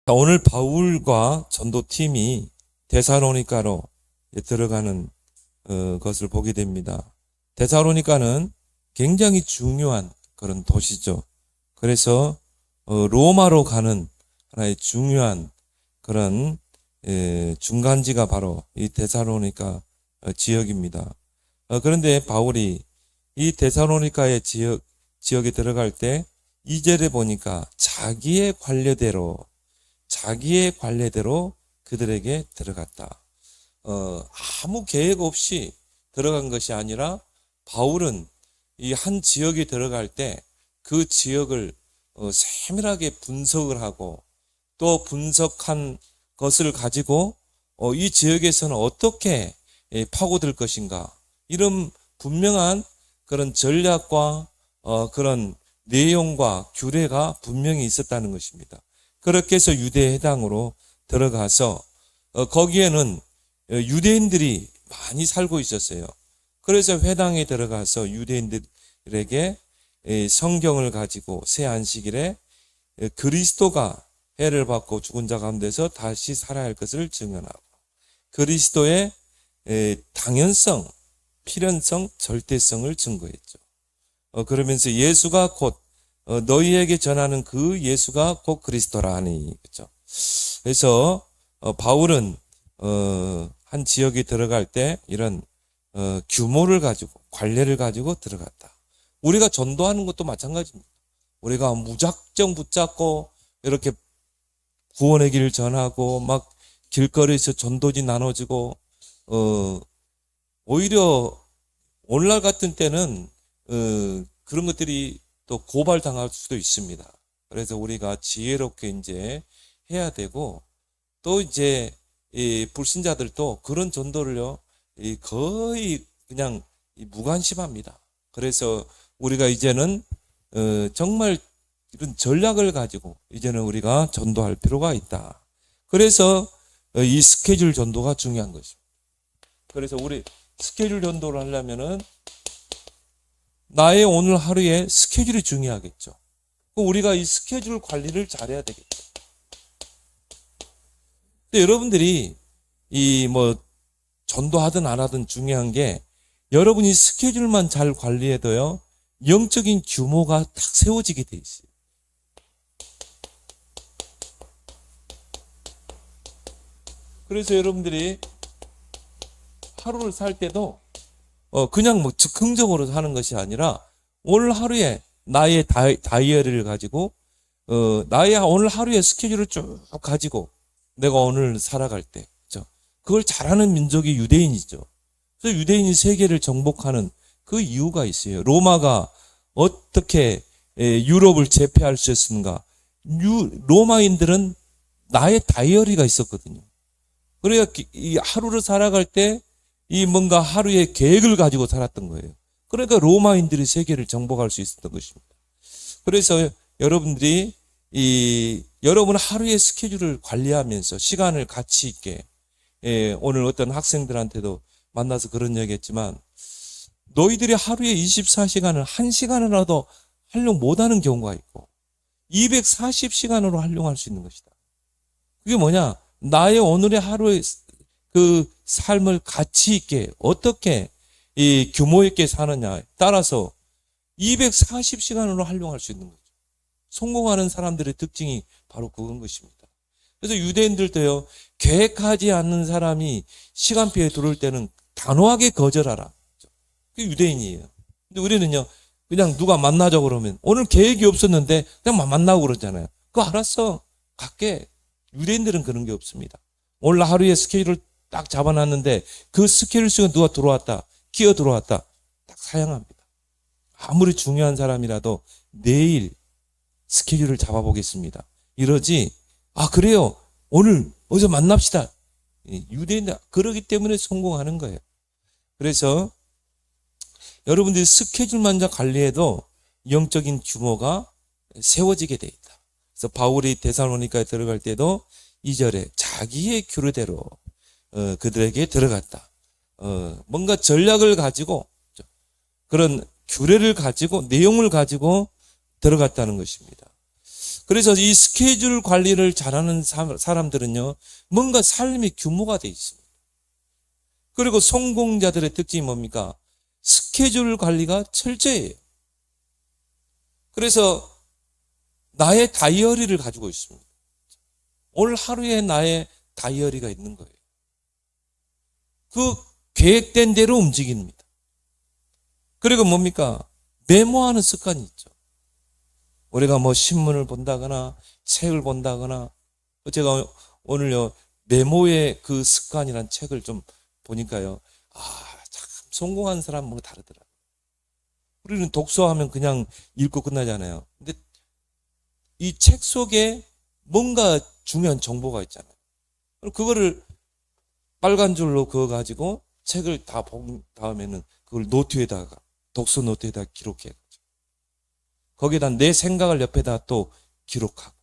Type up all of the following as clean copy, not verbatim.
자, 오늘 바울과 전도팀이 데살로니가로 들어가는 것을 보게 됩니다. 데살로니가는 굉장히 중요한 그런 도시죠. 그래서 로마로 가는 하나의 중요한 그런 중간지가 바로 이 데살로니가 지역입니다. 그런데 바울이 이 데살로니가의 지역에 들어갈 때 2절에 보니까 자기의 관례대로 그들에게 들어갔다. 아무 계획 없이 들어간 것이 아니라 바울은 이 한 지역에 들어갈 때 그 지역을 세밀하게 분석을 하고 또 분석한 것을 가지고 이 지역에서는 어떻게 파고들 것인가, 이런 분명한 그런 전략과 그런 내용과 규례가 분명히 있었다는 것입니다. 그렇게 해서 유대 회당으로 들어가서 거기에는 유대인들이 많이 살고 있었어요. 그래서 회당에 들어가서 유대인들에게 성경을 가지고 새 안식일에 그리스도가 해를 받고 죽은 자 가운데서 다시 살아야 할 것을 증언하고 그리스도의 당연성, 필연성, 절대성을 증거했죠. 그러면서 예수가 곧 너희에게 전하는 그 예수가 곧 그리스도라 하니, 그렇죠? 그래서 바울은 한 지역에 들어갈 때 이런 규모를 가지고 관례를 가지고 들어갔다. 우리가 전도하는 것도 마찬가지입니다. 우리가 무작정 붙잡고 이렇게 구원의 길을 전하고 막 길거리에서 전도지 나눠주고 오히려 오늘날 같은 때는 그런 것들이 또 고발당할 수도 있습니다. 그래서 우리가 지혜롭게 이제 해야 되고, 또 이제 이 불신자들도 그런 전도를요 거의 그냥 무관심합니다. 그래서 우리가 이제는 정말 이런 전략을 가지고 이제는 우리가 전도할 필요가 있다. 그래서 이 스케줄 전도가 중요한 것입니다. 그래서 우리 스케줄 전도를 하려면은 나의 오늘 하루의 스케줄이 중요하겠죠. 우리가 이 스케줄 관리를 잘해야 되겠죠. 근데 여러분들이 이 전도하든 안 하든 중요한 게, 여러분이 스케줄만 잘 관리해도요 영적인 규모가 딱 세워지게 돼 있어요. 그래서 여러분들이 하루를 살 때도 그냥 즉흥적으로 사는 것이 아니라 오늘 하루에 나의 다이어리를 가지고 나의 오늘 하루의 스케줄을 쭉 가지고 내가 오늘 살아갈 때, 그렇죠? 그걸 잘하는 민족이 유대인이죠. 그래서 유대인이 세계를 정복하는 그 이유가 있어요. 로마가 어떻게 유럽을 제패할 수 있었는가? 로마인들은 나의 다이어리가 있었거든요. 그래야 이 하루를 살아갈 때 이 뭔가 하루의 계획을 가지고 살았던 거예요. 그러니까 로마인들이 세계를 정복할 수 있었던 것입니다. 그래서 여러분들이 여러분 하루의 스케줄을 관리하면서 시간을 가치 있게, 오늘 어떤 학생들한테도 만나서 그런 얘기 했지만, 너희들이 하루에 24시간을 1시간이라도 활용 못하는 경우가 있고 240시간으로 활용할 수 있는 것이다. 그게 뭐냐? 나의 오늘의 하루의 그 삶을 가치 있게 어떻게 이 규모 있게 사느냐에 따라서 240시간으로 활용할 수 있는 거죠. 성공하는 사람들의 특징이 바로 그건 것입니다. 그래서 유대인들도요, 계획하지 않는 사람이 시간표에 들어올 때는 단호하게 거절하라. 그게 유대인이에요. 근데 우리는요, 그냥 누가 만나자고 그러면 오늘 계획이 없었는데 그냥 만나고 그러잖아요. 그거 알았어, 갈게. 유대인들은 그런 게 없습니다. 오늘 하루의 스케줄을 딱 잡아놨는데 그 스케줄 속에 누가 들어왔다, 끼어 들어왔다, 딱 사양합니다. 아무리 중요한 사람이라도 내일 스케줄을 잡아보겠습니다. 이러지, 그래요, 오늘 어디서 만납시다. 유대인들 그러기 때문에 성공하는 거예요. 그래서 여러분들이 스케줄만 잘 관리해도 영적인 규모가 세워지게 돼 있다. 그래서 바울이 데살로니가에 들어갈 때도 2절에 자기의 규례대로 그들에게 들어갔다. 뭔가 전략을 가지고, 그런 규례를 가지고 내용을 가지고 들어갔다는 것입니다. 그래서 이 스케줄 관리를 잘하는 사람들은요, 뭔가 삶이 규모가 돼 있습니다. 그리고 성공자들의 특징이 뭡니까? 스케줄 관리가 철저해요. 그래서 나의 다이어리를 가지고 있습니다. 올 하루에 나의 다이어리가 있는 거예요. 그 계획된 대로 움직입니다. 그리고 뭡니까? 메모하는 습관이 있죠. 우리가 뭐 신문을 본다거나 책을 본다거나, 제가 오늘요 메모의 그 습관이란 책을 좀 보니까요, 참 성공한 사람하고 다르더라고요. 우리는 독서하면 그냥 읽고 끝나잖아요. 근데 이 책 속에 뭔가 중요한 정보가 있잖아요. 그거를 빨간 줄로 그어가지고 책을 다 본 다음에는 그걸 노트에다가, 독서 노트에다가 기록해가지고, 거기에다 내 생각을 옆에다 또 기록하고,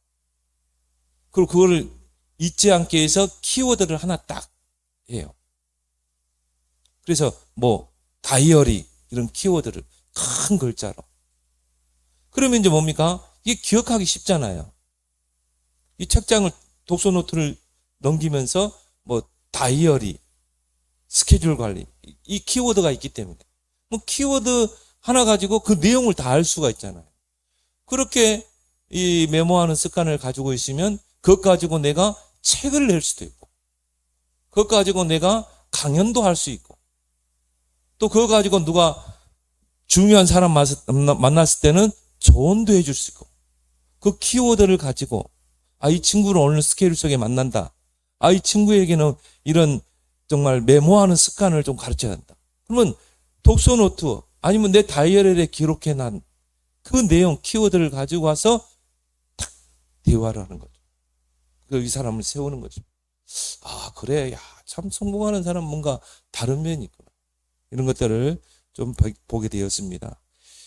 그리고 그거를 잊지 않게 해서 키워드를 하나 딱 해요. 그래서 뭐 다이어리 이런 키워드를 큰 글자로. 그러면 이제 뭡니까? 이게 기억하기 쉽잖아요. 이 책장을, 독서 노트를 넘기면서 뭐 다이어리, 스케줄 관리, 이 키워드가 있기 때문에 뭐 키워드 하나 가지고 그 내용을 다 알 수가 있잖아요. 그렇게 이 메모하는 습관을 가지고 있으면 그것 가지고 내가 책을 낼 수도 있고, 그것 가지고 내가 강연도 할 수 있고, 또 그거 가지고 누가 중요한 사람 만났을 때는 조언도 해줄 수 있고, 그 키워드를 가지고 이 친구를 오늘 스케줄 속에 만난다. 이 친구에게는 이런 정말 메모하는 습관을 좀 가르쳐야 한다. 그러면 독서 노트 아니면 내 다이어리에 기록해 난 그 내용, 키워드를 가지고 와서 탁 대화를 하는 거죠. 이 사람을 세우는 거죠. 그래, 참 성공하는 사람 뭔가 다른 면이 있구나. 이런 것들을 좀 보게 되었습니다.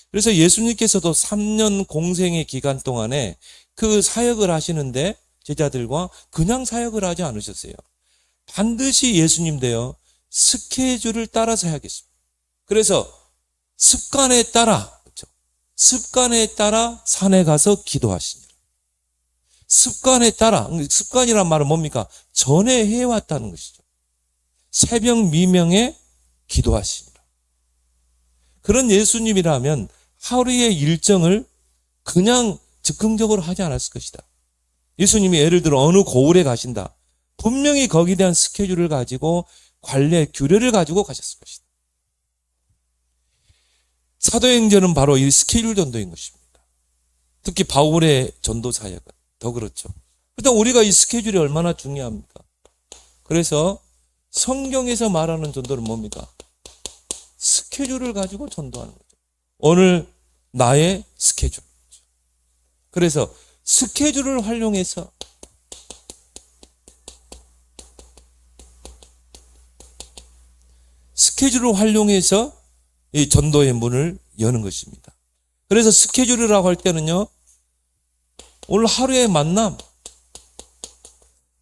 그래서 예수님께서도 3년 공생의 기간 동안에 그 사역을 하시는데 제자들과 그냥 사역을 하지 않으셨어요. 반드시 예수님도요, 스케줄을 따라서 해야겠습니다. 그래서 습관에 따라, 그렇죠? 습관에 따라 산에 가서 기도하시니라. 습관에 따라, 습관이란 말은 뭡니까? 전에 해왔다는 것이죠. 새벽 미명에 기도하시니라. 그런 예수님이라면 하루의 일정을 그냥 즉흥적으로 하지 않았을 것이다. 예수님이 예를 들어 어느 고을에 가신다. 분명히 거기에 대한 스케줄을 가지고 관례, 규례를 가지고 가셨을 것이다. 사도행전은 바로 이 스케줄 전도인 것입니다. 특히 바울의 전도 사역은 더 그렇죠. 일단 우리가 이 스케줄이 얼마나 중요합니까? 그래서 성경에서 말하는 전도는 뭡니까? 스케줄을 가지고 전도하는 거죠. 오늘 나의 스케줄. 그래서 스케줄을 활용해서 이 전도의 문을 여는 것입니다. 그래서 스케줄이라고 할 때는요, 오늘 하루의 만남.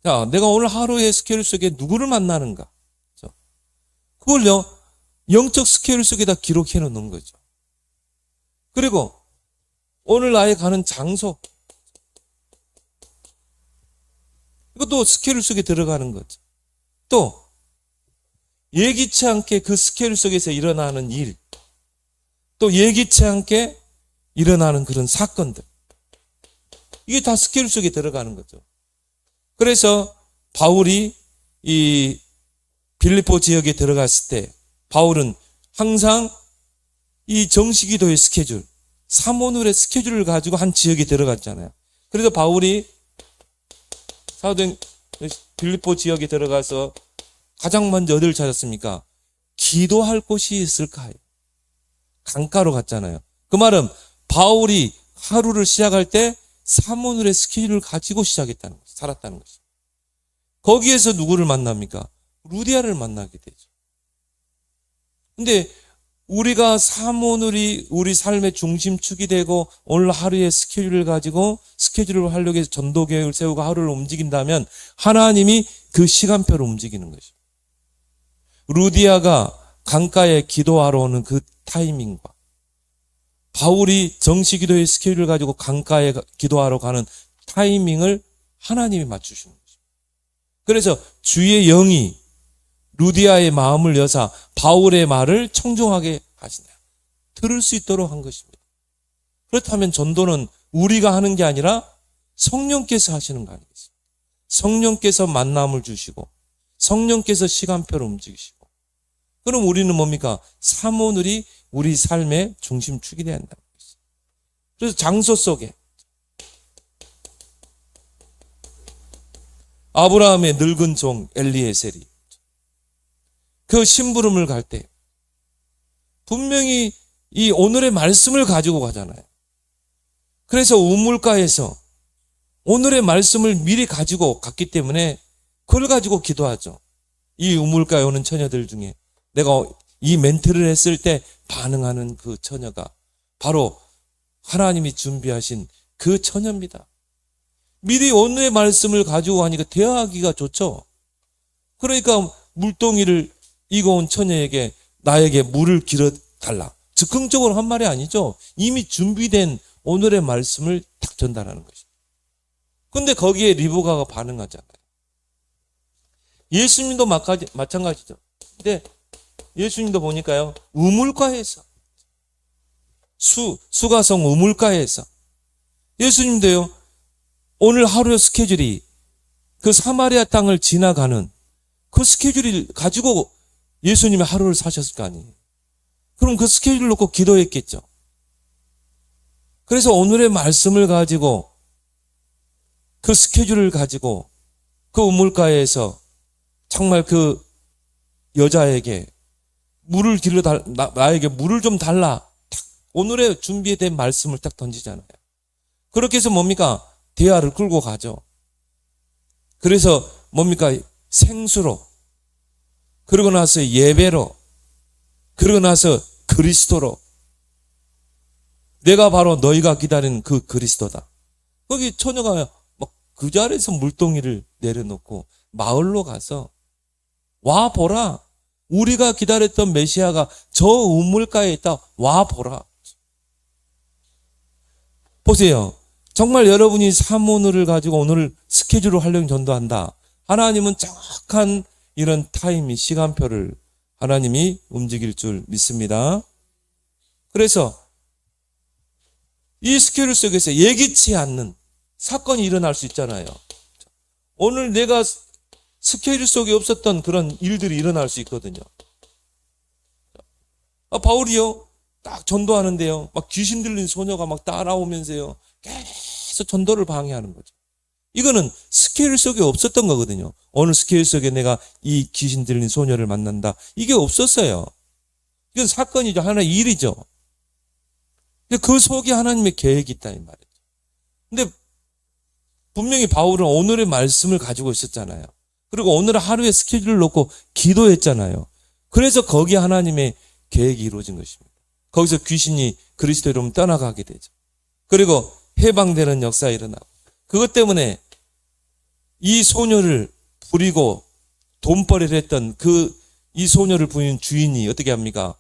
자, 내가 오늘 하루의 스케줄 속에 누구를 만나는가? 그걸요, 영적 스케줄 속에다 기록해 놓는 거죠. 그리고 오늘 나의 가는 장소. 이것도 스케줄 속에 들어가는 거죠. 또 예기치 않게 그 스케줄 속에서 일어나는 일, 또 예기치 않게 일어나는 그런 사건들, 이게 다 스케줄 속에 들어가는 거죠. 그래서 바울이 이 빌립보 지역에 들어갔을 때 바울은 항상 이 정시기도의 스케줄, 사모늘의 스케줄을 가지고 한 지역에 들어갔잖아요. 그래서 바울이 사도행 빌립보 지역에 들어가서 가장 먼저 어디를 찾았습니까? 기도할 곳이 있을까요? 강가로 갔잖아요. 그 말은 바울이 하루를 시작할 때 사모늘의 스케줄을 가지고 시작했다는 거죠. 살았다는 거죠. 거기에서 누구를 만납니까? 루디아를 만나게 되죠. 근데 우리가 사모늘이 우리 삶의 중심축이 되고 오늘 하루의 스케줄을 가지고 스케줄을 하려고 해서 전도 계획을 세우고 하루를 움직인다면 하나님이 그 시간표를 움직이는 것이죠. 루디아가 강가에 기도하러 오는 그 타이밍과 바울이 정시기도의 스케줄을 가지고 강가에 기도하러 가는 타이밍을 하나님이 맞추시는 거죠. 그래서 주의 영이 루디아의 마음을 여사 바울의 말을 청종하게 하시네요. 들을 수 있도록 한 것입니다. 그렇다면 전도는 우리가 하는 게 아니라 성령께서 하시는 거 아니겠어요? 성령께서 만남을 주시고 성령께서 시간표를 움직이시고, 그럼 우리는 뭡니까? 사모늘이 우리 삶의 중심축이 되어야 한다는 것이죠. 그래서 장소 속에 아브라함의 늙은 종 엘리에셀이 그 심부름을 갈 때 분명히 이 오늘의 말씀을 가지고 가잖아요. 그래서 우물가에서 오늘의 말씀을 미리 가지고 갔기 때문에 그걸 가지고 기도하죠. 이 우물가에 오는 처녀들 중에 내가 이 멘트를 했을 때 반응하는 그 처녀가 바로 하나님이 준비하신 그 처녀입니다. 미리 오늘의 말씀을 가지고 가니까 대화하기가 좋죠. 그러니까 물동이를 이고 온 처녀에게 나에게 물을 길어달라. 즉흥적으로 한 말이 아니죠. 이미 준비된 오늘의 말씀을 딱 전달하는 것이죠. 근데 거기에 리브가가 반응하잖아요. 예수님도 마찬가지죠. 근데 예수님도 보니까요, 우물가에서, 수가성 우물가에서, 예수님도요, 오늘 하루의 스케줄이 그 사마리아 땅을 지나가는 그 스케줄을 가지고 예수님이 하루를 사셨을 거 아니에요. 그럼 그 스케줄을 놓고 기도했겠죠. 그래서 오늘의 말씀을 가지고 그 스케줄을 가지고 그 우물가에서 정말 그 여자에게 물을 나에게 물을 좀 달라. 오늘의 준비된 말씀을 딱 던지잖아요. 그렇게 해서 뭡니까? 대화를 끌고 가죠. 그래서 뭡니까? 생수로, 그러고 나서 예배로, 그러고 나서 그리스도로, 내가 바로 너희가 기다리는 그 그리스도다. 거기 처녀가 막 그 자리에서 물동이를 내려놓고 마을로 가서 와 보라. 우리가 기다렸던 메시아가 저 우물가에 있다. 와 보라. 보세요. 정말 여러분이 사모늘을 가지고 오늘 스케줄을 활용 전도한다. 하나님은 정확한 이런 타이밍, 시간표를 하나님이 움직일 줄 믿습니다. 그래서 이 스케줄 속에서 예기치 않는 사건이 일어날 수 있잖아요. 오늘 내가 스케줄 속에 없었던 그런 일들이 일어날 수 있거든요. 바울이요, 딱 전도하는데요, 막 귀신 들린 소녀가 막 따라오면서요, 계속 전도를 방해하는 거죠. 이거는 스케줄 속에 없었던 거거든요. 어느 스케줄 속에 내가 이 귀신 들린 소녀를 만난다. 이게 없었어요. 이건 사건이죠. 하나의 일이죠. 근데 그 속에 하나님의 계획이 있다 이 말이죠. 근데 분명히 바울은 오늘의 말씀을 가지고 있었잖아요. 그리고 오늘 하루의 스케줄을 놓고 기도했잖아요. 그래서 거기에 하나님의 계획이 이루어진 것입니다. 거기서 귀신이 그리스도의 이름을 떠나가게 되죠. 그리고 해방되는 역사가 일어나고, 그것 때문에 이 소녀를 부리고 돈벌이를 했던 이 소녀를 부린 주인이 어떻게 합니까?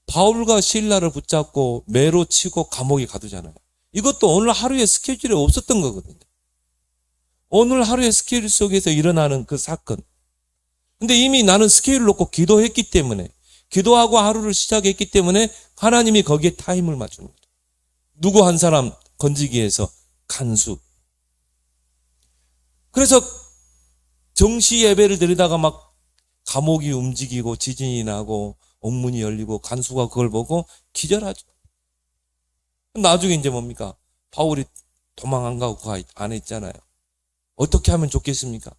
바울과 실라를 붙잡고 매로 치고 감옥에 가두잖아요. 이것도 오늘 하루의 스케줄에 없었던 거거든요. 오늘 하루의 스케줄 속에서 일어나는 그 사건. 근데 이미 나는 스케줄을 놓고 기도했기 때문에, 기도하고 하루를 시작했기 때문에 하나님이 거기에 타임을 맞추는 거죠. 누구 한 사람 건지기 위해서 간수. 그래서 정시 예배를 드리다가 막 감옥이 움직이고 지진이 나고 옥문이 열리고 간수가 그걸 보고 기절하죠. 나중에 이제 뭡니까? 바울이 도망 안 가고 그 안에 있잖아요. 어떻게 하면 좋겠습니까?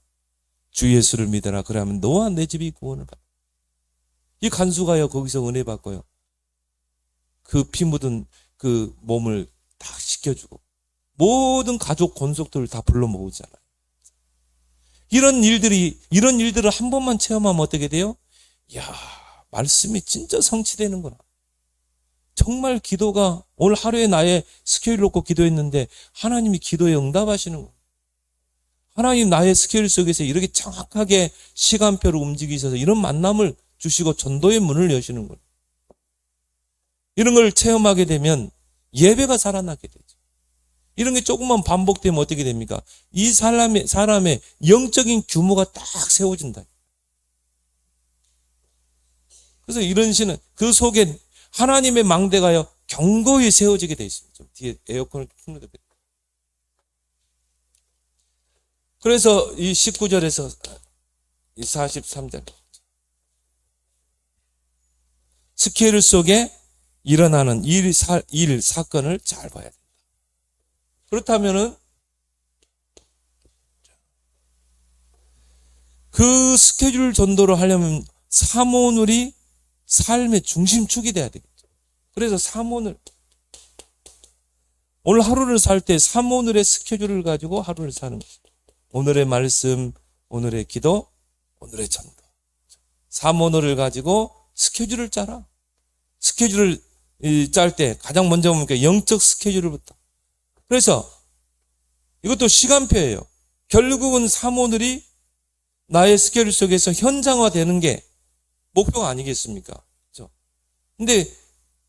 주 예수를 믿어라. 그러면 너와 내 집이 구원을 받아. 이 간수가요, 거기서 은혜 받고요, 그 피 묻은 그 몸을 다 씻겨주고 모든 가족 권속들을 다 불러 모으잖아요. 이런 일들을 한 번만 체험하면 어떻게 돼요? 이야, 말씀이 진짜 성취되는구나. 정말 기도가, 오늘 하루에 나의 스케줄 놓고 기도했는데 하나님이 기도에 응답하시는구나. 하나님 나의 스케줄 속에서 이렇게 정확하게 시간표를 움직이셔서 이런 만남을 주시고 전도의 문을 여시는구나. 이런 걸 체험하게 되면 예배가 살아나게 되죠. 이런 게 조금만 반복되면 어떻게 됩니까? 이 사람의 영적인 규모가 딱 세워진다. 그래서 이런 시는 그 속에 하나님의 망대가요 견고히 세워지게 되어 있습니다. 좀 뒤에 에어컨을 켜놓으면 됩니다. 그래서 이 19절에서 이 43절 스케일 속에 일어나는 일, 사건을 잘 봐야 된다. 그렇다면은 그 스케줄 전도를 하려면 사모늘이 삶의 중심축이 돼야 되겠죠. 그래서 사모늘, 오늘 하루를 살 때 사모늘의 스케줄을 가지고 하루를 사는 거죠. 오늘의 말씀, 오늘의 기도, 오늘의 전도. 사모늘을 가지고 스케줄을 짜라. 스케줄을 짤 때 가장 먼저 보니까 영적 스케줄부터. 그래서 이것도 시간표예요. 결국은 사모늘이 나의 스케줄 속에서 현장화되는 게 목표가 아니겠습니까? 그렇죠? 근데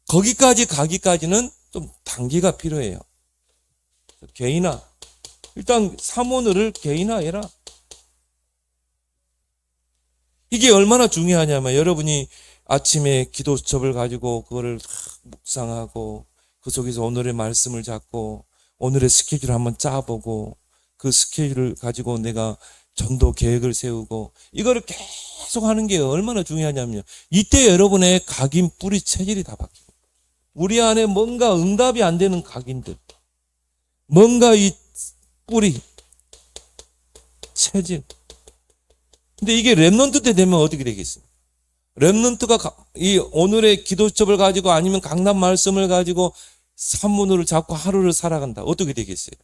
거기까지 가기까지는 좀 단계가 필요해요. 개인화. 일단 사모늘을 개인화해라. 이게 얼마나 중요하냐면 여러분이 아침에 기도 수첩을 가지고 그거를 묵상하고 그 속에서 오늘의 말씀을 잡고 오늘의 스케줄을 한번 짜보고 그 스케줄을 가지고 내가 전도 계획을 세우고 이거를 계속 하는 게 얼마나 중요하냐면요. 이때 여러분의 각인 뿌리 체질이 다 바뀌고 우리 안에 뭔가 응답이 안 되는 각인들 뭔가 이 뿌리 체질 근데 이게 렘넌트 때 되면 어떻게 되겠습니까? 렘넌트가 이 오늘의 기도첩을 가지고 아니면 강단 말씀을 가지고 산문을 잡고 하루를 살아간다. 어떻게 되겠어요?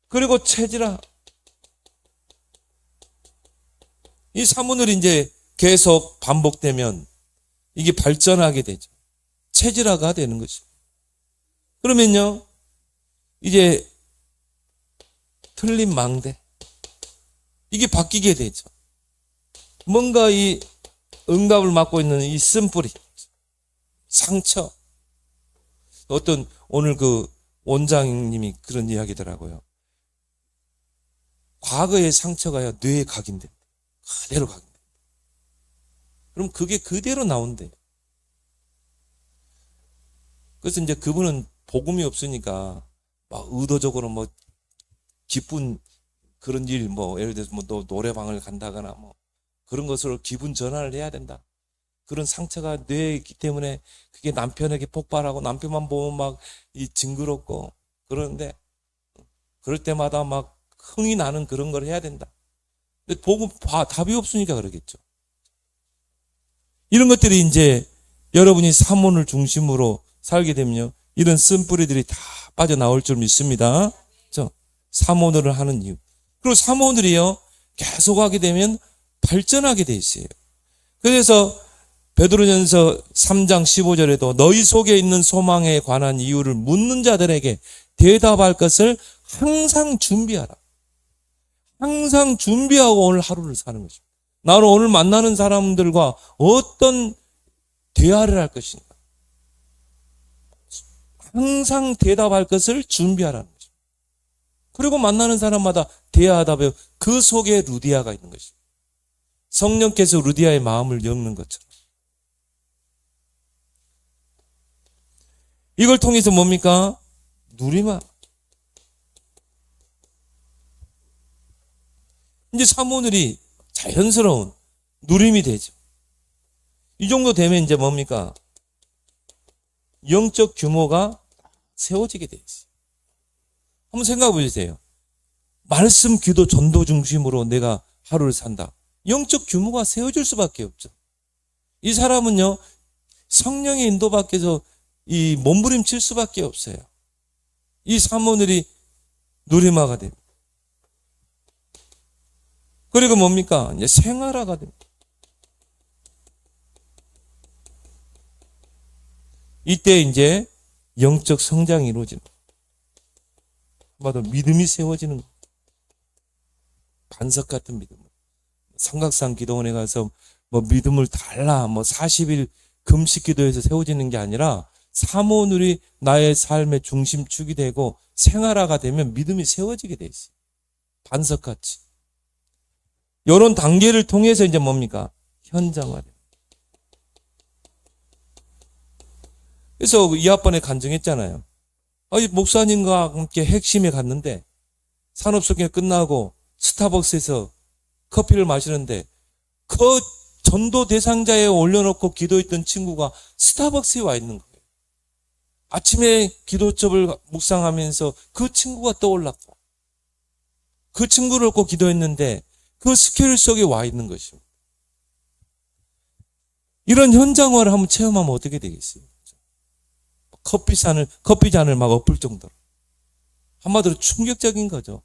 그리고 체질화. 이 산문을 이제 계속 반복되면 이게 발전하게 되죠. 체질화가 되는 것이죠. 그러면요, 이제 틀린 망대. 이게 바뀌게 되죠. 뭔가 이 응답을 맡고 있는 이 쓴뿌리, 상처. 어떤 오늘 그 원장님이 그런 이야기더라고요. 과거의 상처가요, 뇌에 각인된다. 그대로 각인된다. 그럼 그게 그대로 나온대요. 그래서 이제 그분은 복음이 없으니까 막 의도적으로 뭐 기쁜 그런 일, 뭐 예를 들어서 뭐 노래방을 간다거나 뭐 그런 것으로 기분 전환을 해야 된다. 그런 상처가 뇌에 있기 때문에 그게 남편에게 폭발하고 남편만 보면 막 이 징그럽고 그러는데 그럴 때마다 막 흥이 나는 그런 걸 해야 된다. 근데 복음 답이 없으니까 그러겠죠. 이런 것들이 이제 여러분이 사모를 중심으로 살게 되면요. 이런 쓴뿌리들이 다 빠져나올 줄 믿습니다. 그렇죠? 사모를 하는 이유. 그리고 사모들이요. 계속하게 되면 발전하게 돼 있어요. 그래서 베드로전서 3장 15절에도 너희 속에 있는 소망에 관한 이유를 묻는 자들에게 대답할 것을 항상 준비하라. 항상 준비하고 오늘 하루를 사는 것입니다. 나는 오늘 만나는 사람들과 어떤 대화를 할 것인가. 항상 대답할 것을 준비하라는 것입니다. 그리고 만나는 사람마다 대화하다 보면 그 속에 루디아가 있는 것입니다. 성령께서 루디아의 마음을 엮는 것처럼. 이걸 통해서 뭡니까? 누리마. 이제 사모늘이 자연스러운 누림이 되죠. 이 정도 되면 이제 뭡니까? 영적 규모가 세워지게 돼 있어요. 한번 생각해 보세요. 말씀, 기도, 전도 중심으로 내가 하루를 산다. 영적 규모가 세워질 수밖에 없죠. 이 사람은요, 성령의 인도 밖에서 이 몸부림칠 수밖에 없어요. 이 사모늘이 누리마가 됩니다. 그리고 뭡니까? 이제 생활화가 됩니다. 이때 이제 영적 성장이 이루어지는 거예요. 한마디로 믿음이 세워지는 거예요. 반석 같은 믿음. 삼각산 기도원에 가서 뭐 믿음을 달라, 뭐 40일 금식 기도에서 세워지는 게 아니라 사모늘이 나의 삶의 중심축이 되고 생활화가 되면 믿음이 세워지게 돼 있어요. 반석같이. 이런 단계를 통해서 이제 뭡니까? 현장화돼요. 그래서 이합번에 간증했잖아요. 목사님과 함께 핵심에 갔는데 산업소개 끝나고 스타벅스에서 커피를 마시는데 그 전도 대상자에 올려놓고 기도했던 친구가 스타벅스에 와 있는 거예요. 아침에 기도첩을 묵상하면서 그 친구가 떠올랐고 그 친구를 놓고 기도했는데 그 스케줄 속에 와 있는 것입니다. 이런 현장화를 한번 체험하면 어떻게 되겠어요? 커피잔을 막 엎을 정도로. 한마디로 충격적인 거죠.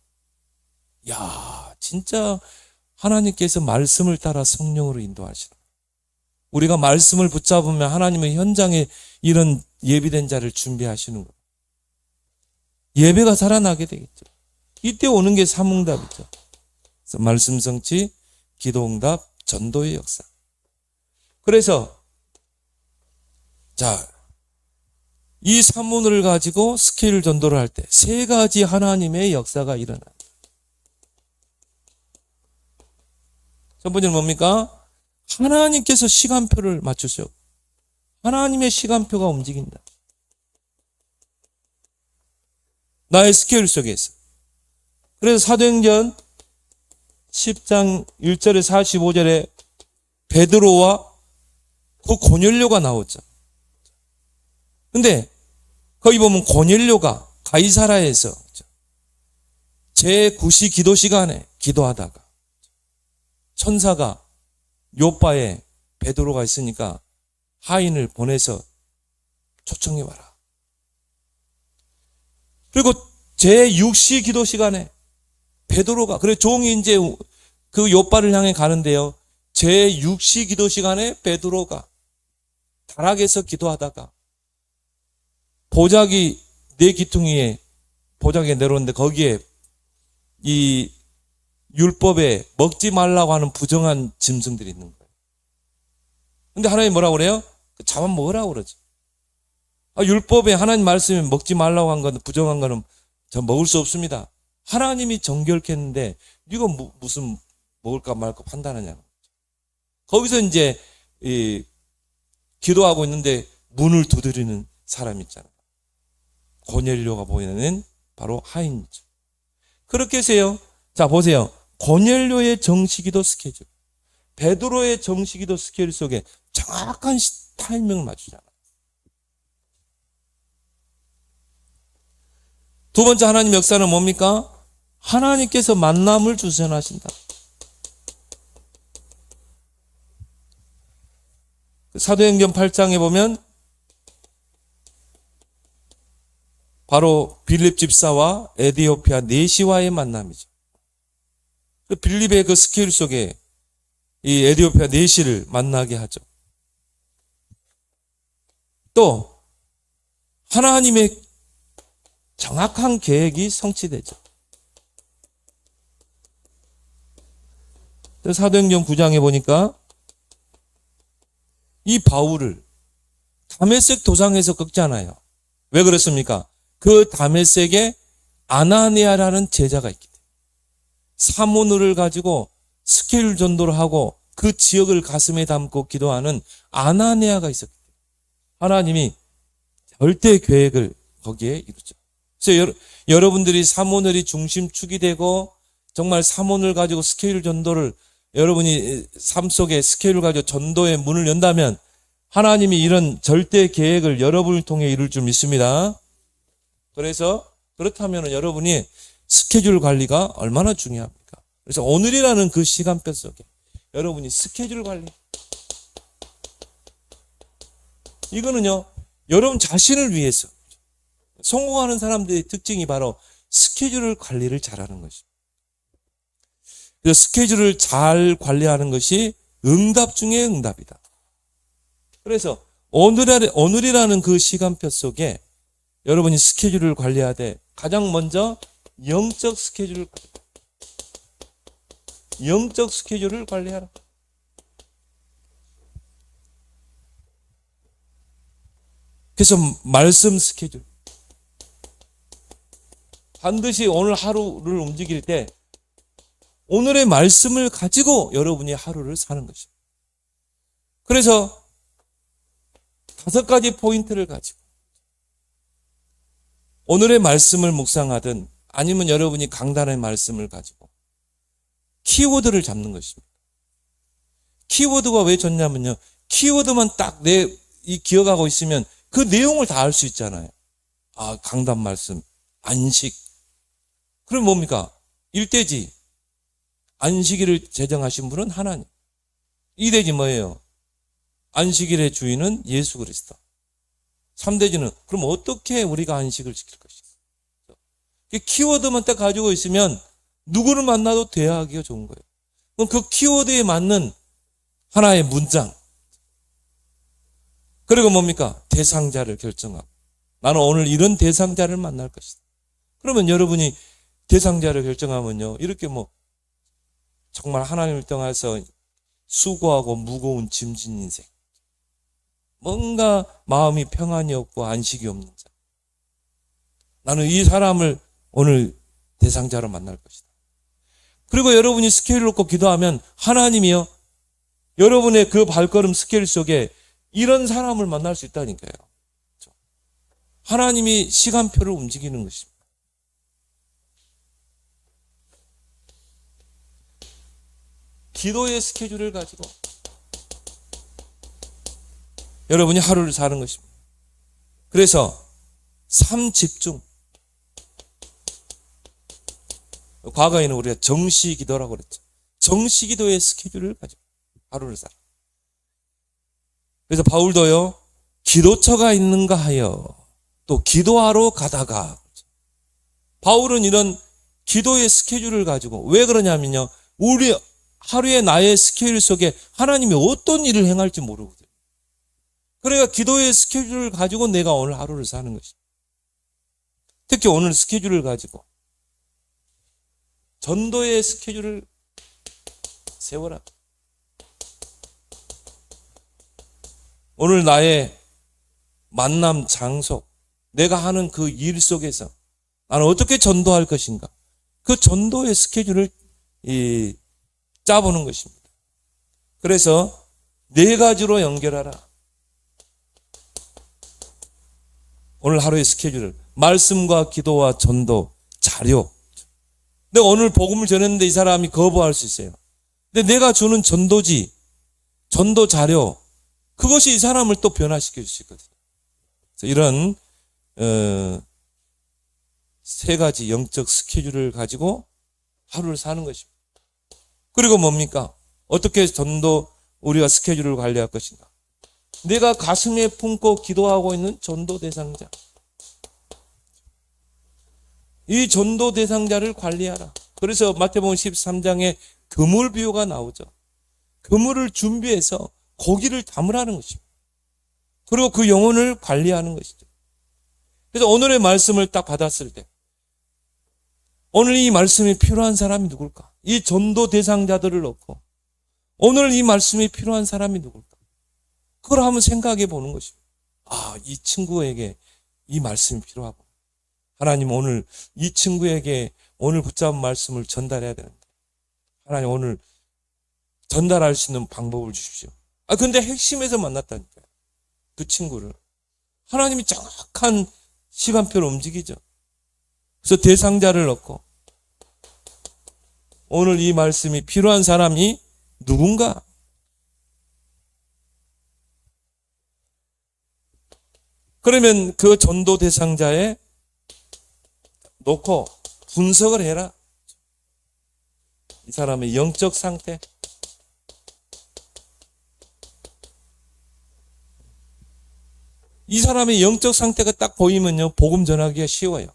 야, 진짜 하나님께서 말씀을 따라 성령으로 인도하시는. 우리가 말씀을 붙잡으면 하나님의 현장에 이런 예비된 자를 준비하시는 거예요. 예배가 살아나게 되겠죠. 이때 오는 게 삼응답이죠. 그래서 말씀 성취, 기도응답, 전도의 역사. 그래서 자, 이 산문을 가지고 스케일 전도를 할 때 세 가지 하나님의 역사가 일어나요. 첫 번째는 뭡니까? 하나님께서 시간표를 맞추셔. 하나님의 시간표가 움직인다. 나의 스케일 속에서. 그래서 사도행전 10장 1절에 45절에 베드로와 그 고넬료가 나오죠. 근데 거기 보면 고넬료가 가이사라에서 제9시 기도 시간에 기도하다가 천사가 요바에 베드로가 있으니까 하인을 보내서 초청해 와라. 그리고 제6시 기도 시간에 베드로가 그래 종이 이제 그 요바를 향해 가는데요. 제6시 기도 시간에 베드로가 다락에서 기도하다가 보자기 네 기퉁이에 보자기에 내려오는데 거기에 이 율법에 먹지 말라고 하는 부정한 짐승들이 있는 거예요. 근데 하나님 뭐라고 그래요? 잡아 먹으라고 그러지. 율법에 하나님 말씀에 먹지 말라고 한 건 부정한 거는 저 먹을 수 없습니다. 하나님이 정결케 했는데 이거 무슨 먹을까 말까 판단하냐는 거죠. 거기서 이제 기도하고 있는데 문을 두드리는 사람이 있잖아요. 고넬료가 보이는 바로 하인이죠. 그렇게 해서요. 자 보세요. 고넬료의 정시기도 스케줄, 베드로의 정시기도 스케줄 속에 정확한 타이밍을 맞추잖아요. 두 번째 하나님 역사는 뭡니까? 하나님께서 만남을 주선하신다. 사도행전 8장에 보면 바로 빌립 집사와 에디오피아 네시와의 만남이죠. 빌립의 그 스케줄 속에 이 에디오피아 네시를 만나게 하죠. 또 하나님의 정확한 계획이 성취되죠. 사도행전 9장에 보니까 이 바울을 다메섹 도상에서 꺾잖아요. 왜 그렇습니까? 그 다메섹에 아나니아라는 제자가 있기 때문에 사모늘을 가지고 스케일 전도를 하고 그 지역을 가슴에 담고 기도하는 아나니아가 있었기 때문에 하나님이 절대 계획을 거기에 이루죠. 그래서 여러분들이 사모늘이 중심축이 되고 정말 사모늘 가지고 스케일 전도를 여러분이 삶 속에 스케일을 가지고 전도의 문을 연다면 하나님이 이런 절대 계획을 여러분을 통해 이룰 줄 믿습니다. 그래서 그렇다면 여러분이 스케줄 관리가 얼마나 중요합니까? 그래서 오늘이라는 그 시간표 속에 여러분이 스케줄 관리, 이거는요 여러분 자신을 위해서 성공하는 사람들의 특징이 바로 스케줄 관리를 잘하는 것입니다. 그래서 스케줄을 잘 관리하는 것이 응답 중에 응답이다. 그래서 오늘이라는 그 시간표 속에 여러분이 스케줄을 관리하되 가장 먼저 영적 스케줄을 관리하라. 그래서 말씀 스케줄. 반드시 오늘 하루를 움직일 때 오늘의 말씀을 가지고 여러분이 하루를 사는 것입니다. 그래서 5가지 포인트를 가지고 오늘의 말씀을 묵상하든 아니면 여러분이 강단의 말씀을 가지고 키워드를 잡는 것입니다. 키워드가 왜 좋냐면요. 키워드만 딱 이 기억하고 있으면 그 내용을 다 알 수 있잖아요. 아, 강단 말씀, 안식. 그럼 뭡니까? 일대지. 안식일을 제정하신 분은 하나님. 이대지 뭐예요? 안식일의 주인은 예수 그리스도. 3대지는 그럼 어떻게 우리가 안식을 지킬 것인가? 키워드만 딱 가지고 있으면 누구를 만나도 대화하기가 좋은 거예요. 그럼 그 키워드에 맞는 하나의 문장. 그리고 뭡니까? 대상자를 결정하고. 나는 오늘 이런 대상자를 만날 것이다. 그러면 여러분이 대상자를 결정하면요. 이렇게 정말 하나님을 떠나서 수고하고 무거운 짐진 인생. 뭔가 마음이 평안이 없고 안식이 없는 자. 나는 이 사람을 오늘 대상자로 만날 것이다. 그리고 여러분이 스케일을 놓고 기도하면 하나님이요. 여러분의 그 발걸음 스케일 속에 이런 사람을 만날 수 있다니까요. 하나님이 시간표를 움직이는 것입니다. 기도의 스케줄을 가지고 여러분이 하루를 사는 것입니다. 그래서 삶 집중. 과거에는 우리가 정시기도라고 그랬죠. 정시기도의 스케줄을 가지고 하루를 살아. 그래서 바울도요. 기도처가 있는가 하여 또 기도하러 가다가 바울은 이런 기도의 스케줄을 가지고 왜 그러냐면요. 우리 하루의 나의 스케줄 속에 하나님이 어떤 일을 행할지 모르거든요. 그러니까 기도의 스케줄을 가지고 내가 오늘 하루를 사는 것입니다. 특히 오늘 스케줄을 가지고 전도의 스케줄을 세워라. 오늘 나의 만남 장소, 내가 하는 그 일 속에서 나는 어떻게 전도할 것인가? 그 전도의 스케줄을 짜보는 것입니다. 그래서 4가지로 연결하라. 오늘 하루의 스케줄을 말씀과 기도와 전도, 자료. 내가 오늘 복음을 전했는데 이 사람이 거부할 수 있어요. 근데 내가 주는 전도지, 전도 자료, 그것이 이 사람을 또 변화시킬 수 있거든요. 그래서 이런 3가지 영적 스케줄을 가지고 하루를 사는 것입니다. 그리고 뭡니까? 어떻게 전도 우리가 스케줄을 관리할 것인가? 내가 가슴에 품고 기도하고 있는 전도 대상자. 이 전도 대상자를 관리하라. 그래서 마태복음 13장에 그물 비유가 나오죠. 그물을 준비해서 고기를 담으라는 것입니다. 그리고 그 영혼을 관리하는 것이죠. 그래서 오늘의 말씀을 딱 받았을 때 오늘 이 말씀이 필요한 사람이 누굴까? 이 전도 대상자들을 놓고 오늘 이 말씀이 필요한 사람이 누굴까? 그걸 한번 생각해 보는 것입니다. 아, 이 친구에게 이 말씀이 필요하고 하나님 오늘 이 친구에게 오늘 붙잡은 말씀을 전달해야 되는데 하나님 오늘 전달할 수 있는 방법을 주십시오. 아, 근데 핵심에서 만났다니까요. 그 친구를. 하나님이 정확한 시간표로 움직이죠. 그래서 대상자를 넣고 오늘 이 말씀이 필요한 사람이 누군가? 그러면 그 전도 대상자에 놓고 분석을 해라. 이 사람의 영적 상태. 이 사람의 영적 상태가 딱 보이면요, 복음 전하기가 쉬워요.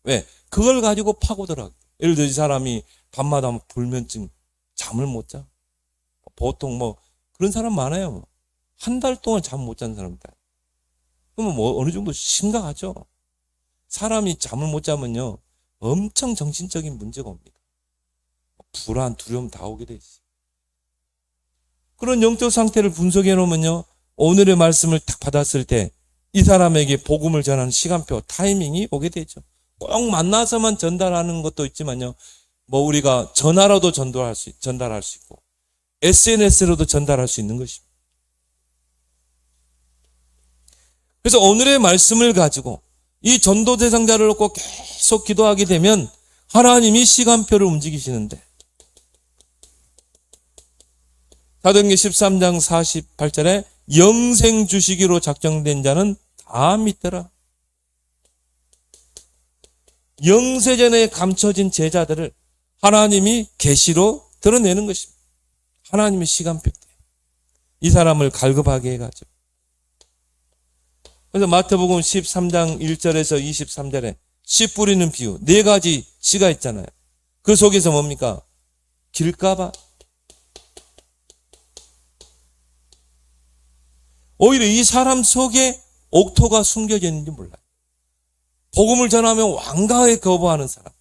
왜? 그걸 가지고 파고들어. 예를 들어 이 사람이 밤마다 불면증, 잠을 못 자. 보통 그런 사람 많아요. 한 달 동안 잠 못 자는 사람들. 그러면 어느 정도 심각하죠. 사람이 잠을 못 자면요, 엄청 정신적인 문제가 옵니다. 불안, 두려움 다 오게 돼 있어요. 그런 영적 상태를 분석해 놓으면요, 오늘의 말씀을 딱 받았을 때 이 사람에게 복음을 전하는 시간표, 타이밍이 오게 되죠. 꼭 만나서만 전달하는 것도 있지만요. 뭐 우리가 전화로도 전달할 수 있고 SNS로도 전달할 수 있는 것입니다. 그래서 오늘의 말씀을 가지고 이 전도 대상자를 놓고 계속 기도하게 되면 하나님이 시간표를 움직이시는데, 사도행전 13장 48절에 영생 주시기로 작정된 자는 다 믿더라. 영세전에 감춰진 제자들을 하나님이 계시로 드러내는 것입니다. 하나님의 시간표 때 이 사람을 갈급하게 해가지고. 그래서 마태복음 13장 1절에서 23절에 씨 뿌리는 비유, 4가지 씨가 있잖아요. 그 속에서 뭡니까? 길가봐. 오히려 이 사람 속에 옥토가 숨겨져 있는지 몰라요. 복음을 전하면 완강하게 거부하는 사람.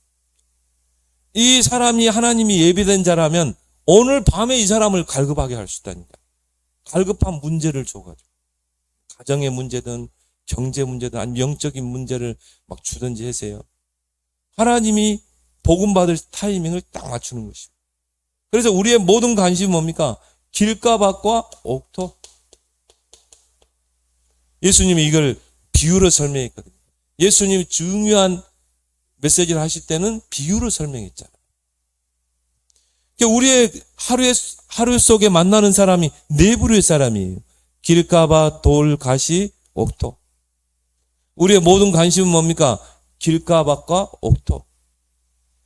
이 사람이 하나님이 예비된 자라면 오늘 밤에 이 사람을 갈급하게 할 수 있다니까. 갈급한 문제를 줘가지고. 가정의 문제든 경제 문제든 아니면 영적인 문제를 막 주든지 하세요. 하나님이 복음 받을 타이밍을 딱 맞추는 것이고. 그래서 우리의 모든 관심은 뭡니까? 길가밭과 옥토. 예수님이 이걸 비유로 설명했거든요. 예수님이 중요한 메시지를 하실 때는 비유로 설명했잖아요. 그러니까 우리의 하루 속에 만나는 사람이 네 부류의 사람이에요. 길가밭, 돌, 가시, 옥토. 우리의 모든 관심은 뭡니까? 길가밭과 옥토.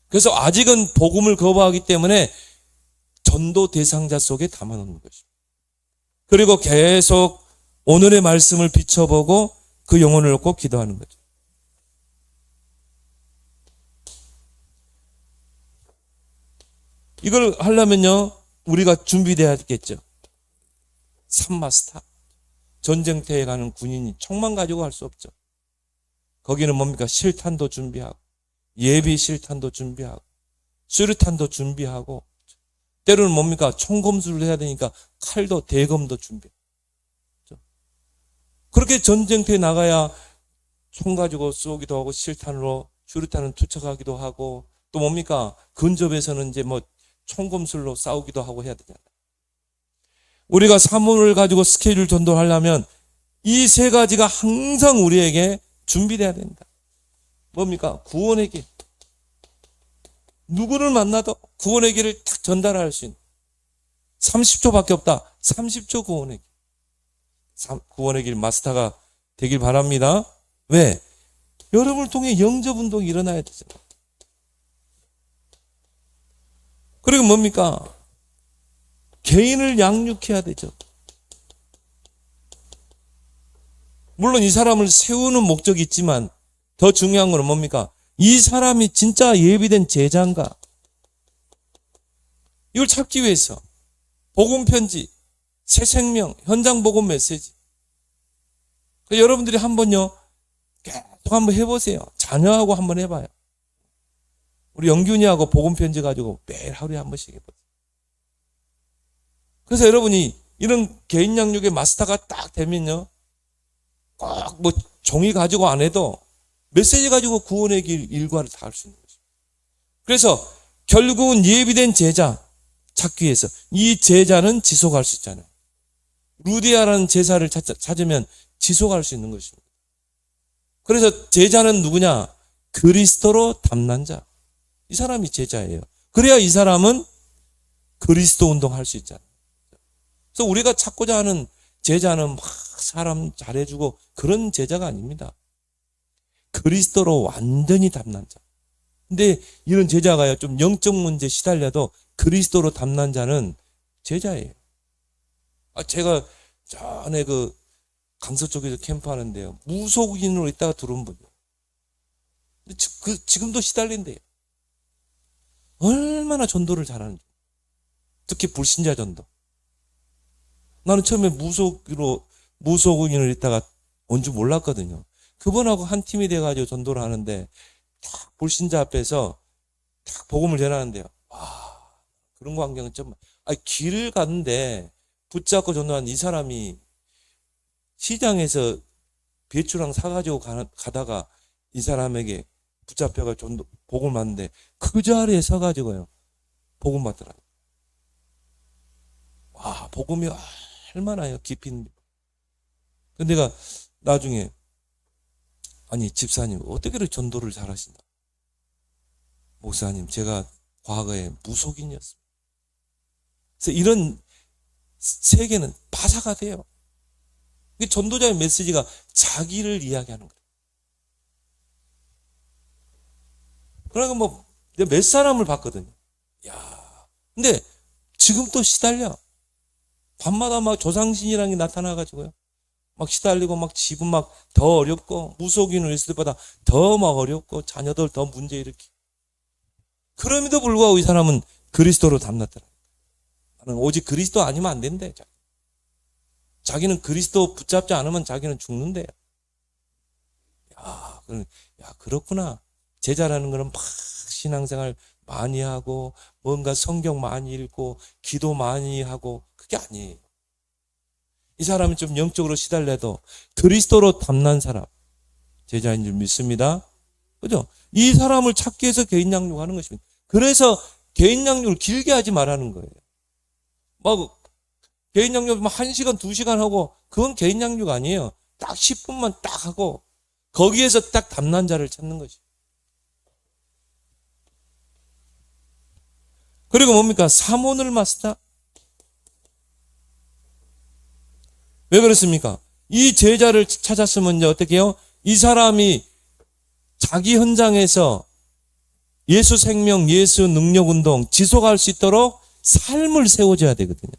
그래서 아직은 복음을 거부하기 때문에 전도 대상자 속에 담아놓는 것입니다. 그리고 계속 오늘의 말씀을 비춰보고 그 영혼을 놓고 기도하는 거죠. 이걸 하려면요, 우리가 준비돼야겠죠. 산마스터. 전쟁터에 가는 군인이 총만 가지고 할 수 없죠. 거기는 뭡니까? 실탄도 준비하고, 예비 실탄도 준비하고, 수류탄도 준비하고, 때로는 뭡니까? 총검술을 해야 되니까 칼도 대검도 준비하고. 그렇게 전쟁터에 나가야 총 가지고 쏘기도 하고, 실탄으로, 수류탄을 투척하기도 하고, 또 뭡니까? 근접에서는 이제 뭐 총검술로 싸우기도 하고 해야 되잖아요. 우리가 사물을 가지고 스케줄 전도하려면 이 세 가지가 항상 우리에게 준비돼야 된다. 뭡니까? 구원의 길. 누구를 만나도 구원의 길을 딱 전달할 수 있는 30초밖에 없다. 30초 구원의 길. 구원의 길 마스터가 되길 바랍니다. 왜? 여러분을 통해 영접 운동이 일어나야 되잖아요. 그리고 뭡니까? 개인을 양육해야 되죠. 물론 이 사람을 세우는 목적이 있지만 더 중요한 건 뭡니까? 이 사람이 진짜 예비된 제자인가? 이걸 찾기 위해서 복음 편지, 새 생명, 현장 복음 메시지. 여러분들이 한번요, 계속 한번 해보세요. 자녀하고 한번 해봐요. 우리 영균이하고 복음 편지 가지고 매일 하루에 한 번씩 해보세요. 그래서 여러분이 이런 개인 양육의 마스터가 딱 되면요, 꼭 뭐 종이 가지고 안 해도 메시지 가지고 구원의 길 일과를 다 할 수 있는 거죠. 그래서 결국은 예비된 제자 찾기 위해서 이 제자는 지속할 수 있잖아요. 루디아라는 제자를 찾으면 지속할 수 있는 것입니다. 그래서 제자는 누구냐? 그리스도로 담난 자. 이 사람이 제자예요. 그래야 이 사람은 그리스도 운동할 수 있잖아요. 그래서 우리가 찾고자 하는 제자는 막 사람 잘해주고 그런 제자가 아닙니다. 그리스도로 완전히 담난 자. 근데 이런 제자가요, 좀 영적 문제 시달려도 그리스도로 담난 자는 제자예요. 제가 전에 그 강서 쪽에서 캠프하는데요, 무속인으로 있다가 들어온 분이요. 지금도 시달린대요. 얼마나 전도를 잘하는지. 특히 불신자 전도. 나는 처음에 무속인으로 있다가 온 줄 몰랐거든요. 그분하고 한 팀이 돼가지고 전도를 하는데, 딱 불신자 앞에서 딱 복음을 전하는데요. 와, 그런 광경은 좀, 길을 갔는데 붙잡고 전도한 이 사람이 시장에서 배추랑 사가지고 가다가 이 사람에게 붙잡혀가 전도 복음 받는데 그 자리에 서가지고요 복음 받더라. 와, 복음이 얼마나 깊이 있는데. 근데 내가 나중에 아니 집사님 어떻게 이렇게 전도를 잘하신다. 목사님 제가 과거에 무속인이었습니다. 그래서 이런 세계는 바사가 돼요. 전도자의 메시지가 자기를 이야기하는 거예요. 그러니까 뭐 내가 몇 사람을 봤거든요. 야, 근데 지금 또 시달려. 밤마다 막 조상신이라는 게 나타나가지고요. 막 시달리고 막 집은 막 더 어렵고 무속인을 있을 때보다 더 막 어렵고 자녀들 더 문제 일으키고. 그럼에도 불구하고 이 사람은 그리스도로 담났더라. 나는 오직 그리스도 아니면 안 된대. 자기는 그리스도 붙잡지 않으면 자기는 죽는데. 야, 그렇구나. 제자라는 거는 막 신앙생활 많이 하고 뭔가 성경 많이 읽고 기도 많이 하고 그게 아니에요. 이 사람은 좀 영적으로 시달려도 그리스도로 담난 사람 제자인 줄 믿습니다. 그죠? 이 사람을 찾기 위해서 개인 양육하는 것입니다. 그래서 개인 양육을 길게 하지 말라는 거예요. 막 개인 양육 1시간, 2시간 하고 그건 개인 양육 아니에요. 딱 10분만 딱 하고 거기에서 딱 담난 자를 찾는 거지. 그리고 뭡니까? 사모를 마스다. 왜 그렇습니까? 이 제자를 찾았으면 이제 어떻게 해요? 이 사람이 자기 현장에서 예수 생명, 예수 능력 운동 지속할 수 있도록 삶을 세워줘야 되거든요.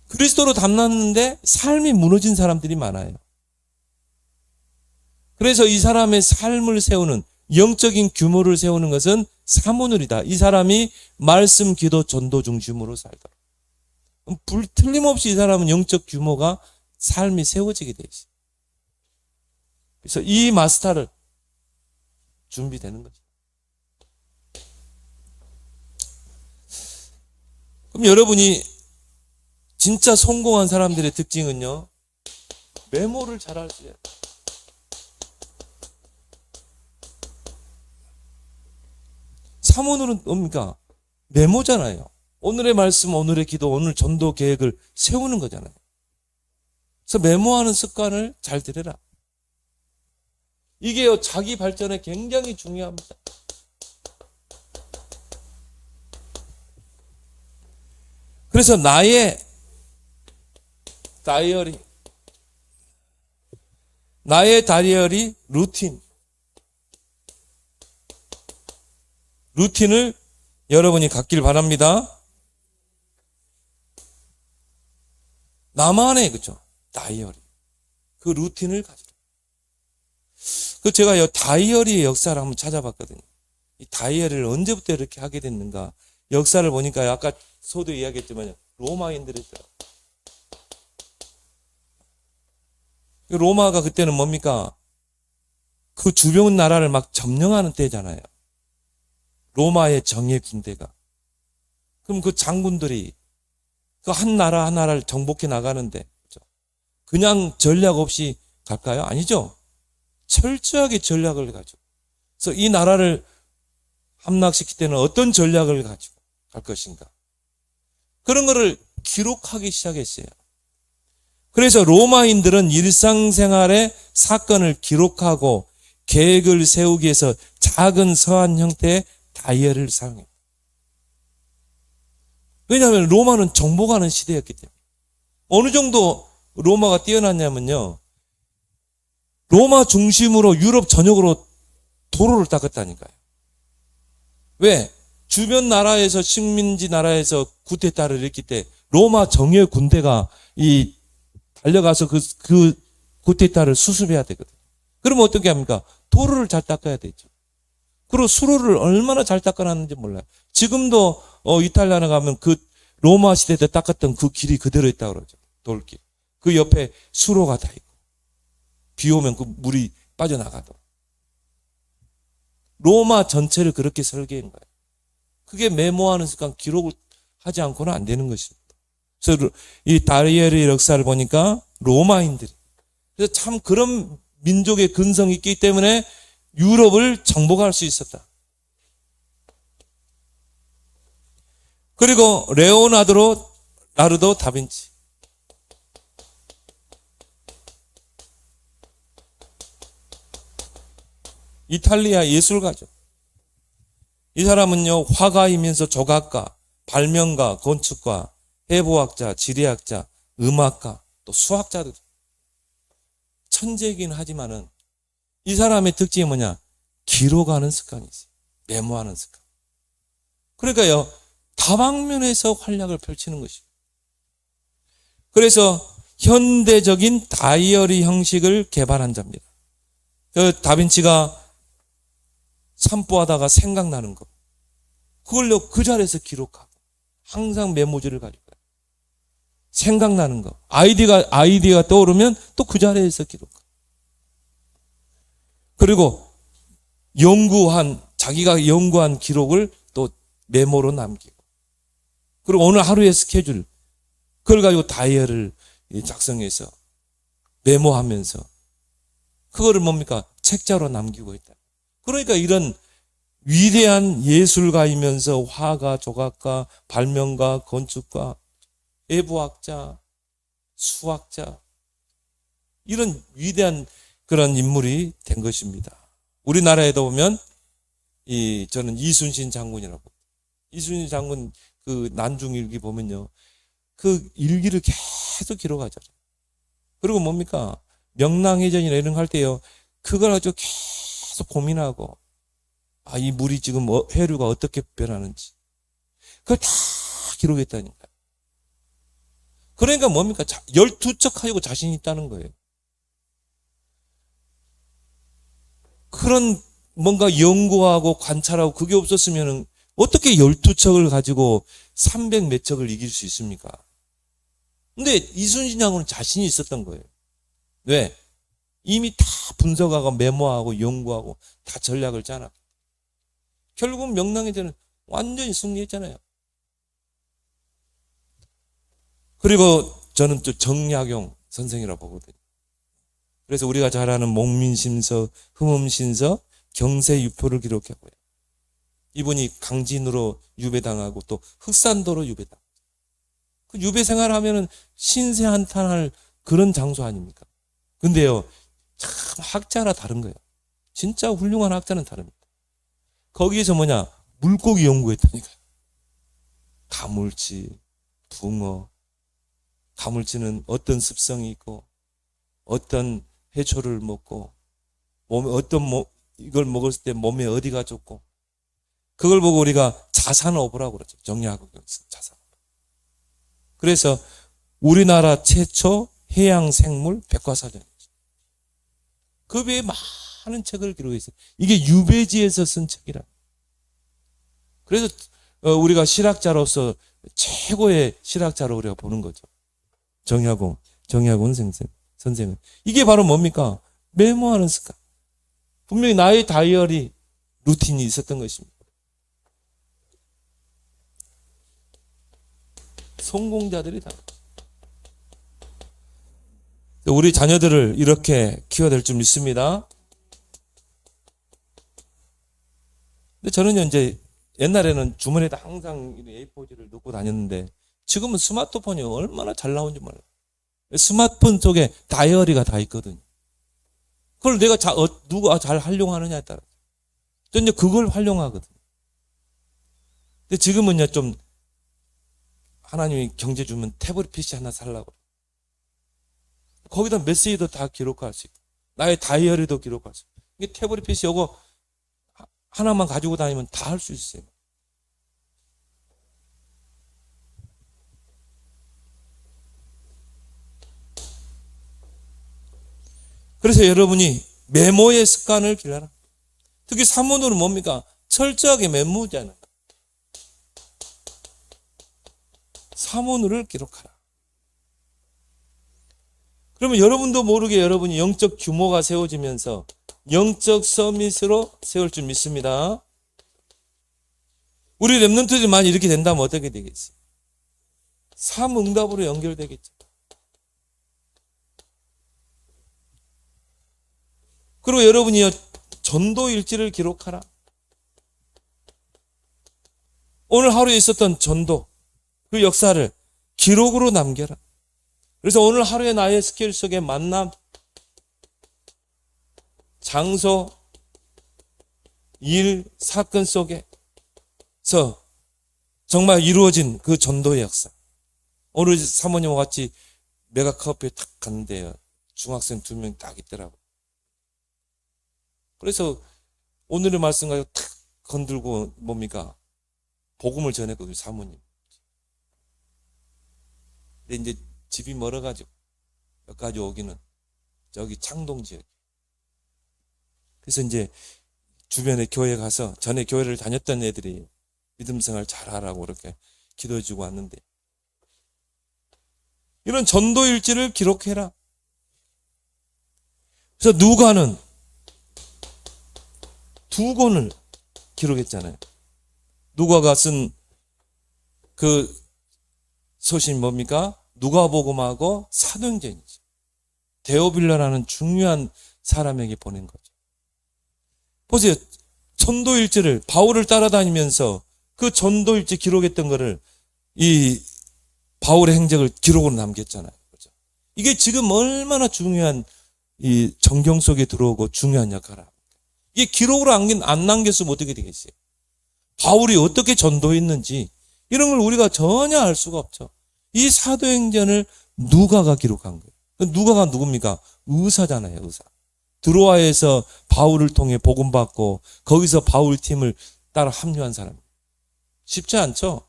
그리스도로 담났는데 삶이 무너진 사람들이 많아요. 그래서 이 사람의 삶을 세우는 영적인 규모를 세우는 것은 사모늘이다. 이 사람이 말씀, 기도, 전도 중심으로 살도록. 틀림없이 이 사람은 영적 규모가 삶이 세워지게 돼 있어요. 그래서 이 마스터를 준비되는 거죠. 그럼 여러분이 진짜 성공한 사람들의 특징은요, 메모를 잘할 수 있어요. 사모늘은 뭡니까? 메모잖아요. 오늘의 말씀, 오늘의 기도, 오늘 전도 계획을 세우는 거잖아요. 그래서 메모하는 습관을 잘 들여라. 이게요, 자기 발전에 굉장히 중요합니다. 그래서 나의 다이어리, 루틴을 여러분이 갖길 바랍니다. 나만의, 그죠? 다이어리. 그 루틴을 가지라. 제가 다이어리의 역사를 한번 찾아봤거든요. 이 다이어리를 언제부터 이렇게 하게 됐는가. 역사를 보니까 아까 소도 이야기했지만 로마인들이 있더라고요. 로마가 그때는 뭡니까? 그 주변 나라를 막 점령하는 때잖아요. 로마의 정예 군대가. 그럼 그 장군들이 그 한 나라 한 나라를 정복해 나가는데 그냥 전략 없이 갈까요? 아니죠. 철저하게 전략을 가지고. 그래서 이 나라를 함락시킬 때는 어떤 전략을 가지고 갈 것인가. 그런 거를 기록하기 시작했어요. 그래서 로마인들은 일상생활의 사건을 기록하고 계획을 세우기 위해서 작은 서한 형태의 다이어리를 사용해요. 왜냐하면 로마는 정복하는 시대였기 때문에. 어느 정도 로마가 뛰어났냐면요. 로마 중심으로 유럽 전역으로 도로를 닦았다니까요. 왜? 주변 나라에서 식민지 나라에서 구테타를 일으킬 때 로마 정예 군대가 달려가서 그 구테타를 수습해야 되거든요. 그러면 어떻게 합니까? 도로를 잘 닦아야 되죠. 그리고 수로를 얼마나 잘 닦아놨는지 몰라요. 지금도 이탈리아에 가면 그 로마 시대 때 닦았던 그 길이 그대로 있다고 그러죠. 돌길. 그 옆에 수로가 다 있고 비 오면 그 물이 빠져나가도. 로마 전체를 그렇게 설계한 거예요. 그게 메모하는 습관, 기록을 하지 않고는 안 되는 것입니다. 그래서 이 다이어리 역사를 보니까 로마인들이. 그래서 참 그런 민족의 근성이 있기 때문에 유럽을 정복할 수 있었다. 그리고 레오나르도 다빈치. 이탈리아 예술가죠. 이 사람은요, 화가이면서 조각가, 발명가, 건축가, 해부학자, 지리학자, 음악가, 또 수학자도 천재이긴 하지만은 이 사람의 특징이 뭐냐? 기록하는 습관이 있어요. 메모하는 습관. 그러니까요, 다방면에서 활약을 펼치는 것이죠. 그래서 현대적인 다이어리 형식을 개발한 자입니다. 그 다빈치가 산보하다가 생각나는 거, 그걸로 그 자리에서 기록하고 항상 메모지를 가지고 가요. 생각나는 거, 아이디어가 떠오르면 또 그 자리에서 기록하고. 그리고 자기가 연구한 기록을 또 메모로 남기고. 그리고 오늘 하루의 스케줄, 그걸 가지고 다이어리를 작성해서 메모하면서 그거를 뭡니까? 책자로 남기고 있다. 그러니까 이런 위대한 예술가이면서 화가, 조각가, 발명가, 건축가, 해부학자, 수학자, 이런 위대한 그런 인물이 된 것입니다. 우리나라에도 보면 저는 이순신 장군이라고. 이순신 장군 그 난중일기 보면요, 그 일기를 계속 기록하잖아요. 그리고 뭡니까? 명랑해전이나 이런 거 할 때요, 그걸 가지고 계속 고민하고, 이 물이 지금 해류가 어떻게 변하는지, 그걸 다 기록했다니까요. 그러니까 뭡니까? 12척 하고 자신이 있다는 거예요. 그런 뭔가 연구하고 관찰하고 그게 없었으면 어떻게 12척을 가지고 300 몇 척을 이길 수 있습니까? 근데 이순신 장군은 자신이 있었던 거예요. 왜? 이미 다 분석하고 메모하고 연구하고 다 전략을 짜놨고. 결국 명랑해전은 완전히 승리했잖아요. 그리고 저는 또 정약용 선생이라고 보거든요. 그래서 우리가 잘 아는 목민심서, 흠음신서, 경세유표를 기록했고요. 이분이 강진으로 유배당하고 또 흑산도로 유배당하고. 그 유배 생활하면은 신세한탄할 그런 장소 아닙니까? 근데요, 참 학자라 다른 거예요. 진짜 훌륭한 학자는 다릅니다. 거기에서 뭐냐? 물고기 연구했다니까요. 가물치, 붕어. 가물치는 어떤 습성이 있고, 어떤 해초를 먹고, 몸에 이걸 먹었을 때 몸에 어디가 좋고, 그걸 보고 우리가 자산어부라고 그러죠. 정리하고 자산. 그래서 우리나라 최초 해양생물 백과사전이죠. 그 외에 많은 책을 기록했어요. 이게 유배지에서 쓴 책이라. 그래서 우리가 실학자로서 최고의 실학자로 우리가 보는 거죠. 정약용 선생은. 이게 바로 뭡니까? 메모하는 습관. 분명히 나의 다이어리 루틴이 있었던 것입니다. 성공자들이다. 우리 자녀들을 이렇게 키워야 줄 믿습니다. 근데 저는 이제 옛날에는 주머니에다 항상 A4지를 넣고 다녔는데 지금은 스마트폰이 얼마나 잘 나온지 몰라요. 스마트폰 속에 다이어리가 다 있거든요. 그걸 내가 누가 잘 활용하느냐에 따라. 저는 이제 그걸 활용하거든요. 근데 지금은요, 좀 하나님이 경제 주면 태블릿 PC 하나 살라고. 거기다 메시지도 다 기록할 수 있고, 나의 다이어리도 기록할 수 있고. 이게 태블릿 PC 이거 하나만 가지고 다니면 다 할 수 있어요. 그래서 여러분이 메모의 습관을 길러라. 특히 사문으로 뭡니까? 철저하게 메모잖아요. 사문을 기록하라. 그러면 여러분도 모르게 여러분이 영적 규모가 세워지면서 영적 서밋으로 세울 줄 믿습니다. 우리 랩런트들만 이렇게 된다면 어떻게 되겠어요? 삶응답으로 연결되겠죠. 그리고 여러분이요, 전도일지를 기록하라. 오늘 하루에 있었던 전도, 그 역사를 기록으로 남겨라. 그래서 오늘 하루에 나의 스케줄 속에 만남, 장소, 일, 사건 속에서 정말 이루어진 그 전도의 역사. 오늘 사모님과 같이 메가커피에 탁 갔는데요, 중학생 2명 딱 있더라고. 그래서 오늘의 말씀 가지고 탁 건들고 뭡니까? 복음을 전했거든요, 사모님. 근데 이제 집이 멀어가지고 여기까지 오기는 저기 창동 지역. 그래서 이제 주변에 교회 가서 전에 교회를 다녔던 애들이 믿음 생활 잘하라고 그렇게 기도해주고 왔는데, 이런 전도일지를 기록해라. 그래서 누가는 2권을 기록했잖아요. 누가가 쓴 그 서신 뭡니까? 누가복음하고 사도행전이죠. 데오빌라라는 중요한 사람에게 보낸 거죠. 보세요. 전도일지를 바울을 따라다니면서 그 전도일지 기록했던 거를 이 바울의 행적을 기록으로 남겼잖아요. 그렇죠? 이게 지금 얼마나 중요한 이 정경 속에 들어오고 중요한 역할을 합니다. 이게 기록으로 안 남겼으면 어떻게 되겠어요? 바울이 어떻게 전도했는지 이런 걸 우리가 전혀 알 수가 없죠. 이 사도행전을 누가가 기록한 거예요. 누가가 누굽니까? 의사잖아요, 의사. 드로아에서 바울을 통해 복음받고 거기서 바울 팀을 따라 합류한 사람. 쉽지 않죠?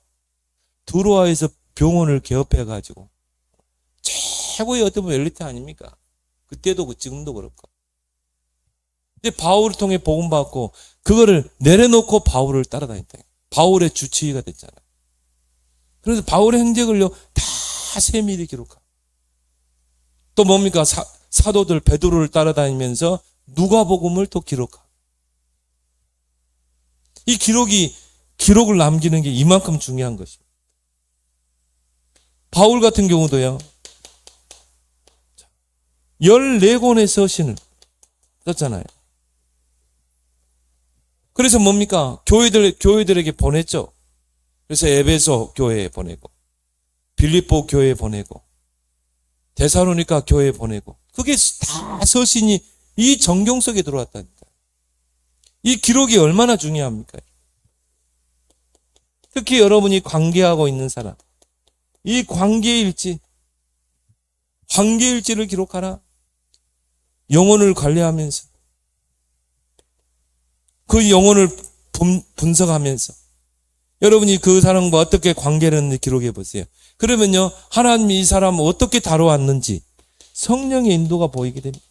드로아에서 병원을 개업해가지고 최고의 어떤 엘리트 아닙니까? 그때도 지금도 그렇고. 근데 바울을 통해 복음받고 그거를 내려놓고 바울을 따라다녔다. 바울의 주치의가 됐잖아요. 그래서 바울의 행적을요 다 세밀히 기록하고, 또 뭡니까? 사도들 베드로를 따라다니면서 누가복음을 또 기록하고. 이 기록을 남기는 게 이만큼 중요한 것입니다. 바울 같은 경우도요 14권의 서신을 썼잖아요. 그래서 뭡니까? 교회들에게 보냈죠. 그래서 에베소 교회에 보내고, 빌립보 교회에 보내고, 데살로니가 교회에 보내고, 그게 다 서신이 이 정경 속에 들어왔다니까. 이 기록이 얼마나 중요합니까? 특히 여러분이 관계하고 있는 사람, 이 관계일지를 기록하라. 영혼을 관리하면서, 그 영혼을 분석하면서 여러분이 그 사람과 어떻게 관계를 했는지 기록해 보세요. 그러면요, 하나님이 이 사람을 어떻게 다뤄왔는지 성령의 인도가 보이게 됩니다.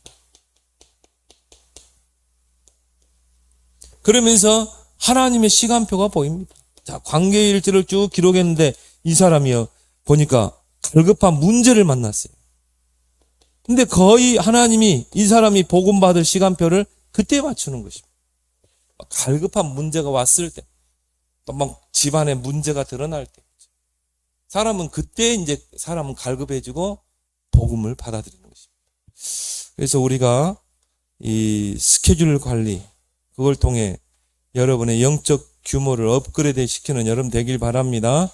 그러면서 하나님의 시간표가 보입니다. 자, 관계의 일지를 쭉 기록했는데 이 사람이요, 보니까 갈급한 문제를 만났어요. 근데 거의 하나님이 이 사람이 복음 받을 시간표를 그때 맞추는 것입니다. 갈급한 문제가 왔을 때, 또 막 집안에 문제가 드러날 때, 사람은 그때 이제 사람은 갈급해지고 복음을 받아들이는 것입니다. 그래서 우리가 이 스케줄 관리, 그걸 통해 여러분의 영적 규모를 업그레이드 시키는 여러분 되길 바랍니다.